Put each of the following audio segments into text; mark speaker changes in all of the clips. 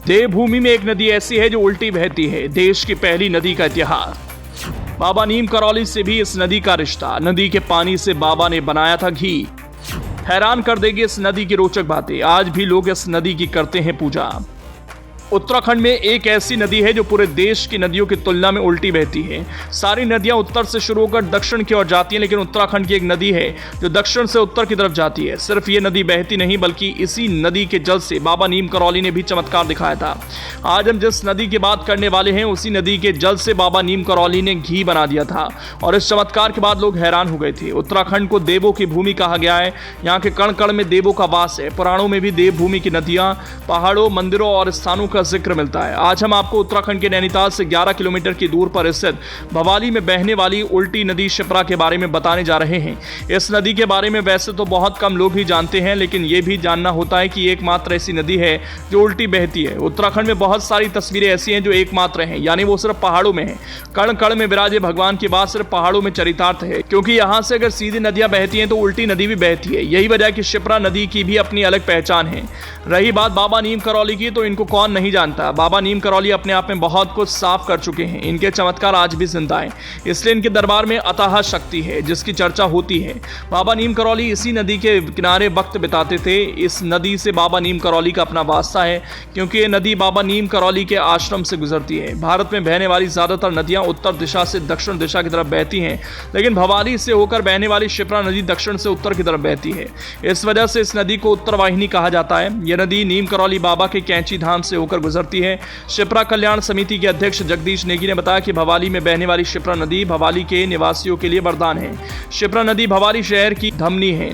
Speaker 1: देवभूमि में एक नदी ऐसी है जो उल्टी बहती है। देश की पहली नदी का इतिहास। बाबा नीम करौली से भी इस नदी का रिश्ता। नदी के पानी से बाबा ने बनाया था घी। हैरान कर देगी इस नदी की रोचक बातें। आज भी लोग इस नदी की करते हैं पूजा। उत्तराखंड में एक ऐसी नदी है जो पूरे देश की नदियों की तुलना में उल्टी बहती है। सारी नदियां उत्तर से शुरू होकर दक्षिण की ओर जाती हैं, लेकिन उत्तराखंड की एक नदी है जो दक्षिण से उत्तर की तरफ जाती है। सिर्फ ये नदी बहती नहीं, बल्कि इसी नदी के जल से बाबा नीम करौली ने भी चमत्कार दिखाया था। आज हम जिस नदी की बात करने वाले हैं, उसी नदी के जल से बाबा नीम करौली ने घी बना दिया था, और इस चमत्कार के बाद लोग हैरान हो गए थे। उत्तराखंड को देवों की भूमि कहा गया है। यहाँ के कण कण में देवों का वास है। पुराणों में भी देवभूमि की नदियां, पहाड़ों, मंदिरों और स्थानों का जिक्र मिलता है। आज हम आपको उत्तराखंड के नैनीताल से 11 किलोमीटर की दूर पर स्थित भवाली में बहने वाली उल्टी नदी शिप्रा के बारे में बताने जा रहे हैं। इस नदी के बारे में वैसे तो बहुत कम लोग ही जानते हैं, लेकिन यह भी जानना होता है कि एकमात्र ऐसी नदी है जो उल्टी बहती है। उत्तराखंड में बहुत सारी तस्वीरें ऐसी हैं जो एकमात्र हैं, यानी वो सिर्फ पहाड़ों में है। कण कण में विराजे भगवान की बात सिर्फ पहाड़ों में चरितार्थ है, क्योंकि यहां से अगर सीधी नदियां बहती हैं तो उल्टी नदी भी बहती है। यही वजह कि शिप्रा नदी की भी अपनी अलग पहचान है। रही बात बाबा नीम करौली की, तो इनको कौन नहीं जानता। बाबा नीम करौली अपने आप में बहुत कुछ साफ कर चुके हैं। इनके चमत्कार आज भी जिंदा हैं, इसलिए इनके दरबार में अथाह शक्ति है जिसकी चर्चा होती है। बाबा नीम करौली इसी नदी के किनारे वक्त बिताते थे। इस नदी से बाबा नीम करौली का अपना वास्ता है, क्योंकि ये नदी बाबा नीम करौली के आश्रम से गुजरती है। भारत में बहने वाली ज्यादातर नदियां उत्तर दिशा से दक्षिण दिशा की तरफ बहती हैं, लेकिन भवाली से होकर बहने वाली शिप्रा नदी दक्षिण से उत्तर की तरफ बहती है। इस वजह से इस नदी को उत्तर वाहिनी कहा जाता है। यह नदी नीम करौली बाबा के कैंची धाम से होकर गुजरती है। शिप्रा कल्याण समिति के अध्यक्ष जगदीश नेगी ने बताया कि भवाली में बहने वाली शिप्रा नदी भवाली के निवासियों के लिए वरदान है। शिप्रा नदी भवाली शहर की धमनी है।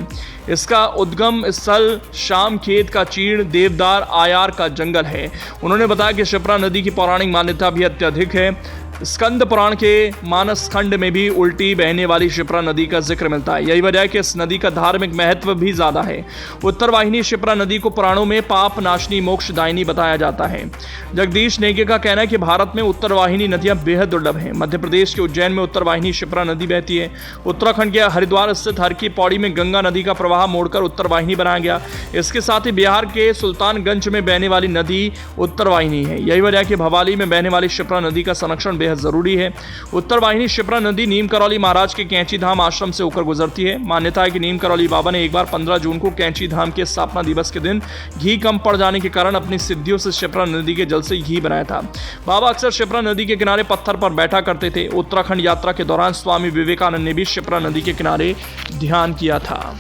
Speaker 1: इसका उद्गम स्थल शाम खेत का चीड़, देवदार, आयार का जंगल है। उन्होंने बताया कि शिप्रा नदी की पौराणिक मान्यता भी अत्यधिक है। स्कंद पुराण के मानस खंड में भी उल्टी बहने वाली शिप्रा नदी का जिक्र मिलता है। यही वजह है कि इस नदी का धार्मिक महत्व भी ज्यादा है। उत्तर वाहिनी शिप्रा नदी को पुराणों में पाप नाशनी, मोक्षदायिनी बताया जाता है। जगदीश नेगी का कहना है कि भारत में उत्तर वाहिनी नदियां बेहद दुर्लभ हैं। मध्य प्रदेश के उज्जैन में उत्तर वाहिनी शिप्रा नदी बहती है। उत्तराखंड के हरिद्वार स्थित हर की पौड़ी में गंगा नदी का प्रवाह मोड़कर उत्तर वाहिनी बनाया गया। इसके साथ ही बिहार के सुल्तानगंज में बहने वाली नदी उत्तर वाहिनी है। यही वजह है कि भवाली में बहने वाली शिप्रा नदी का संरक्षण जरूरी है। उत्तर वाहिनी शिप्रा नदी नीम करौली महाराज के कैंची धाम आश्रम से होकर गुजरती है। मान्यता है कि नीम करौली बाबा ने एक बार 15 जून को कैंची धाम के स्थापना दिवस के दिन घी कम पड़ जाने के कारण अपनी सिद्धियों से शिप्रा नदी के जल से घी बनाया था। बाबा अक्सर शिप्रा नदी के किनारे पत्थर पर बैठा करते थे। उत्तराखंड यात्रा के दौरान स्वामी विवेकानंद ने भी शिप्रा नदी के किनारे ध्यान किया था।